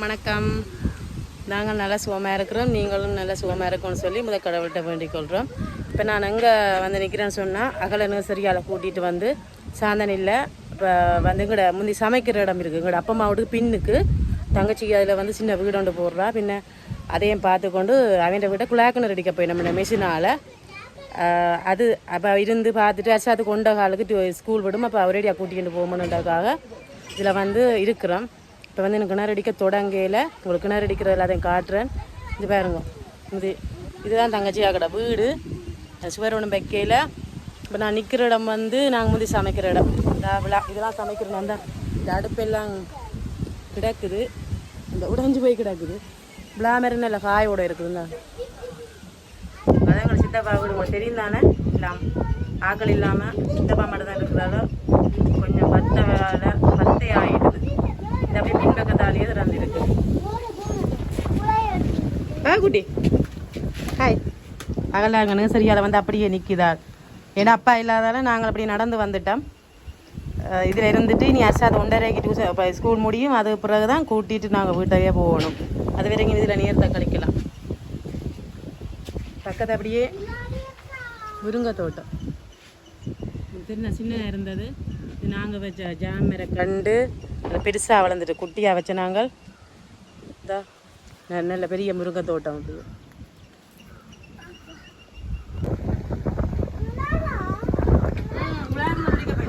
வணக்கம். நாங்கள் நல்லா சுகமாக இருக்கிறோம், நீங்களும் நல்லா சுகமாக இருக்கணும்னு சொல்லி முதல் கடவுள்கிட்ட வேண்டிக் கொள்கிறோம். இப்போ நான் எங்கே வந்து நிற்கிறேன்னு சொன்னால் அகல நர்சரியால் கூட்டிகிட்டு வந்து சாந்தனில் இப்போ வந்து எங்கட முந்தி சமைக்கிற இடம் இருக்குது. எங்களோட அப்பா அம்மாவோட பின்னுக்கு தங்கச்சிக்கு அதில் வந்து சின்ன வீடு ஒன்று போடுறா. பின்ன அதையும் பார்த்துக்கொண்டு அவன் வீட்டை குழாக்கிணறு அடிக்க போய் நம்ம மெஷினால் அது அப்போ இருந்து பார்த்துட்டு அச்சு அது கொண்ட காலுக்கு ஸ்கூல் விடும். அப்போ அவரேடியாக கூட்டிகிட்டு போகணுன்றதுக்காக இதில் வந்து இருக்கிறோம். இப்போ வந்து எனக்கு கிணறு அடிக்க தொடங்கையில் உங்களுக்கு கிணறு அடிக்கிற எல்லாத்தையும் காட்டுறேன். இது பாருங்க, இதுதான் தங்கச்சி ஆக்கட வீடு. சுவர் ஒன்று வைக்கையில் இப்போ நான் நிற்கிற இடம் வந்து நாங்கள் முந்தி சமைக்கிற இடம். இந்த இதெல்லாம் சமைக்கிறோம். அந்த இந்த அடுப்பெல்லாம் கிடக்குது, இந்த உடைஞ்சு போய் கிடக்குது. பிளாமரி நல்ல காயோட இருக்குதுங்க. அதான் எங்களை சித்தப்பா வீடு உங்களுக்கு தெரியும் தானே. இல்லாமல் ஆக்கள் இல்லாமல் சித்தப்பா மட்டும் தான் இருக்கிறதால கொஞ்சம் பத்தை ஆகிடுது. இது அப்படியே பின்பக்கத்தாலேயே திறந்துருக்கு. குட்டி ஹாய். அகலாங்கன்னு சரியால் வந்து அப்படியே நிற்கிதார். ஏன்னா அப்பா இல்லாதால நாங்கள் அப்படியே நடந்து வந்துட்டோம். இதில் இருந்துட்டு இனி அசாத் 1:30க்கு டியூஷன் ஸ்கூல் முடியும். அது பிறகு தான் கூட்டிகிட்டு நாங்கள் வீட்டையே போகணும். அது வரைக்கும் இதில் நேரத்தை கழிக்கலாம். பக்கத்து அப்படியே முருங்கை தோட்டம் தெரிஞ்ச சின்ன இருந்தது. இது நாங்கள் வச்ச ஜாமரை கண்டு அதை பெருசாக வளர்ந்துட்டு குட்டியாக வச்ச நாங்கள் இதா நல்ல பெரிய முருங்கை தோட்டம். அப்படி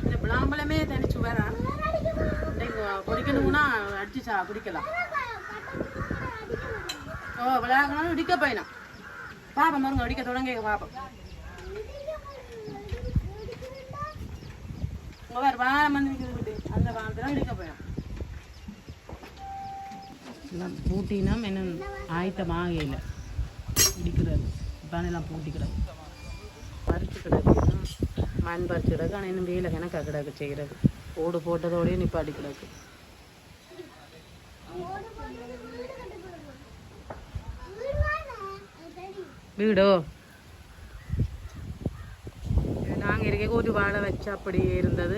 இந்த விளாம்பழமே தனிச்சு வரா குடிக்கணும்னா அடிச்சு குடிக்கலாம். விளையாடணும் இடிக்க போயினா பாப்பம் மருங்க அடிக்க தொடங்க பாப்பம். வேறு வாரம் வந்து நிற்கிறது அந்த வாரத்தில் இடிக்க போயிடும். எல்லாம் பூட்டினோம் என்ன ஆயத்தமாக இல்லை இடிக்கிறது. பானெல்லாம் பூட்டிக்கிறது பறிச்சு கிடக்கு, மண் பறிச்சு கிடக்கு. ஆனால் இன்னும் வெயில கணக்காக கிடக்கு செய்கிறது. ஓடு போட்டதோடய நிப்பாட்டி கிடக்கு. வீடோ நாங்கள் இருக்க ஒரு வாழை வச்சு அப்படியே இருந்தது.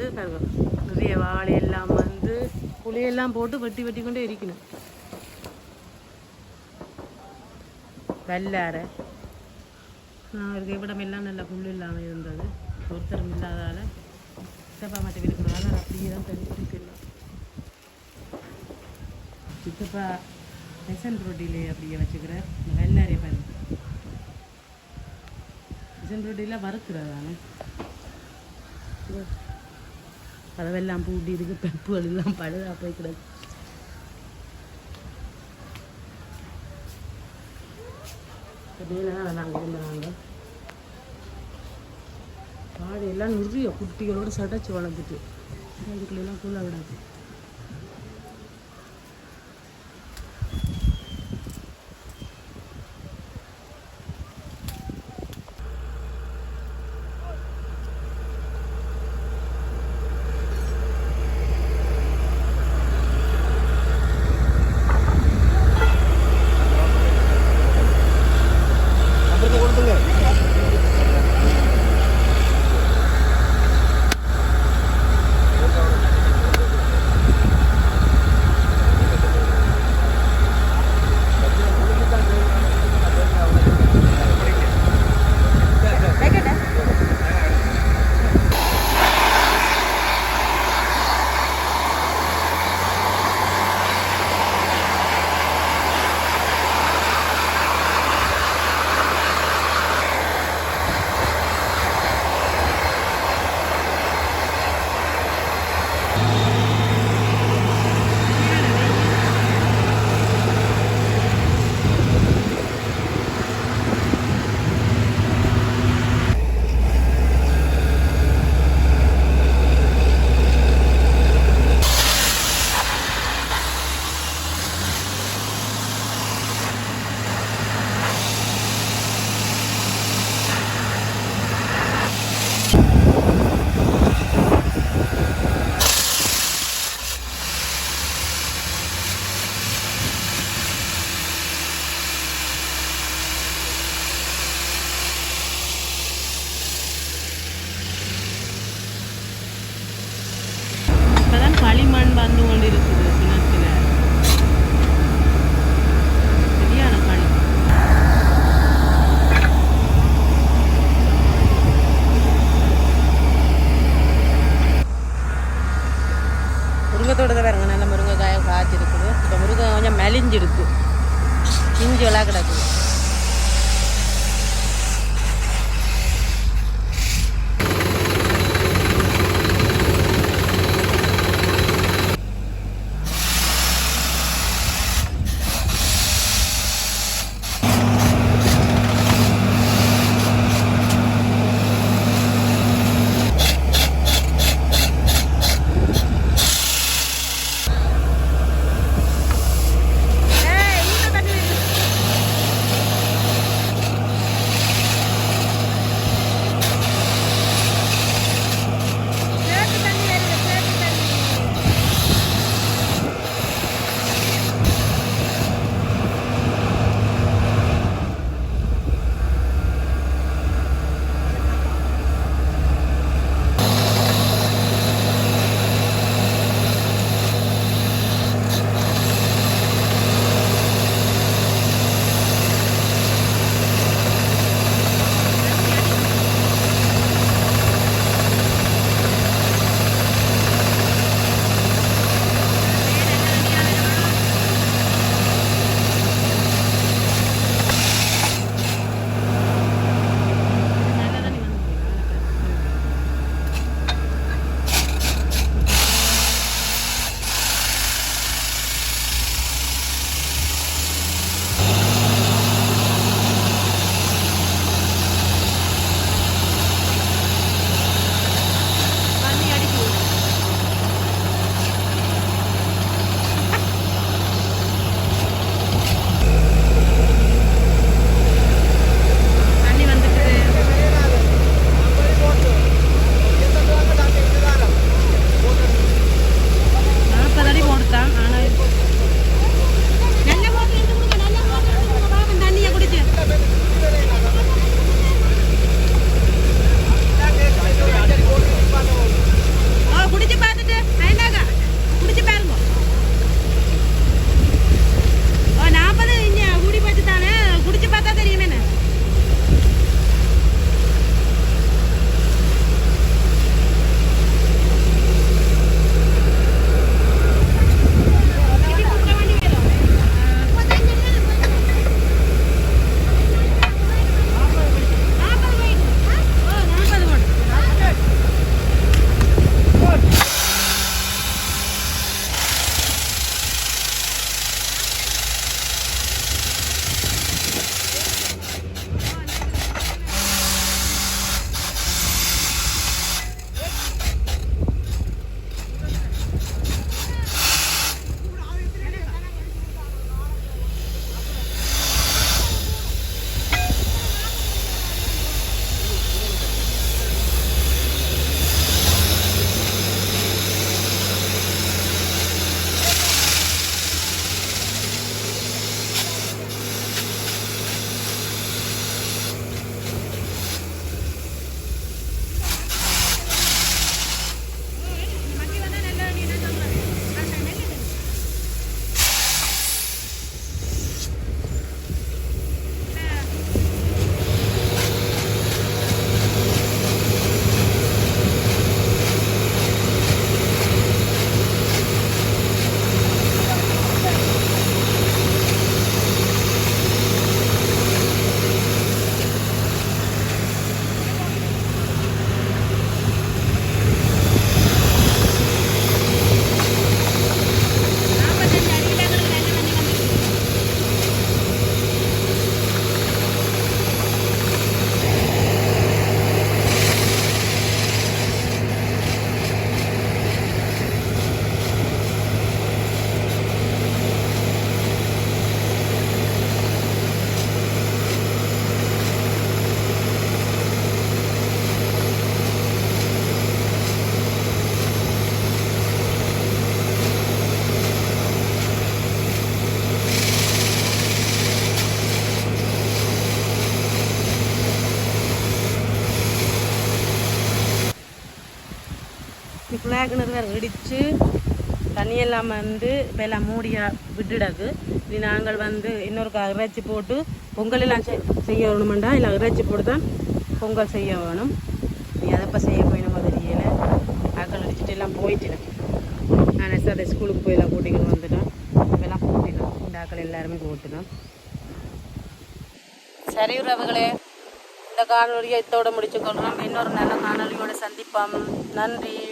நிறைய வாழையெல்லாம் வந்து புளியெல்லாம் போட்டு வெட்டி வெட்டி கொண்டே இருக்கணும். வெள்ளார நான் இருக்க இவ்விடமெல்லாம் நல்ல புல் இல்லாமல் இருந்தது. ஒருத்தரம் இல்லாதால சித்தப்பா மட்டும் இருக்கிறதால அப்படியே தான் தண்ணி குடிக்கலாம். சித்தப்பா பெசன் ரொட்டிலே அப்படியே வச்சுக்கிற வெள்ளாரையை பாருங்க. பெசன் ரொட்டிலாம் வறுக்கிறதானே கதவெல்லாம் பூட்டி இருக்கு. பெப்புகள் எல்லாம் பழுதா போய் கிடக்கு. நாங்கள் இருந்தாங்க வாழையெல்லாம் நிறைய குட்டிகளோடு சடைச்சு வளர்ந்துட்டு அதுக்குள்ளெல்லாம் கூழ விடாது. முடிஞ்சிருக்கு. இஞ்சி எல்லாம் கிடக்குது. குழாய் கிணறு வேறு இடித்து தண்ணியெல்லாம் வந்து இப்போ எல்லாம் மூடியாக விட்டுடாது. இது நாங்கள் வந்து இன்னொரு இறைச்சி போட்டு பொங்கல் எல்லாம் செய்ய வேணுமெண்டா இல்லை இறைச்சி போட்டு தான் பொங்கல் செய்ய வேணும். நீ அதைப்போ செய்ய போயிடும் தெரியலை. ஆக்கள் அடிச்சுட்டு எல்லாம் போயிட்டேன். நான் அதை ஸ்கூலுக்கு போய் எல்லாம் கூட்டிக்கிட்டு வந்துட்டேன். இப்போல்லாம் போட்டினேன். இந்த ஆக்கள் எல்லாருமே ஓட்டணும். சரி உறவுகளே, இந்த காணொலியை இத்தோடு முடிச்சுக்கொள்கிறோம். இன்னொரு நல்ல காணொலியோடு சந்திப்போம். நன்றி.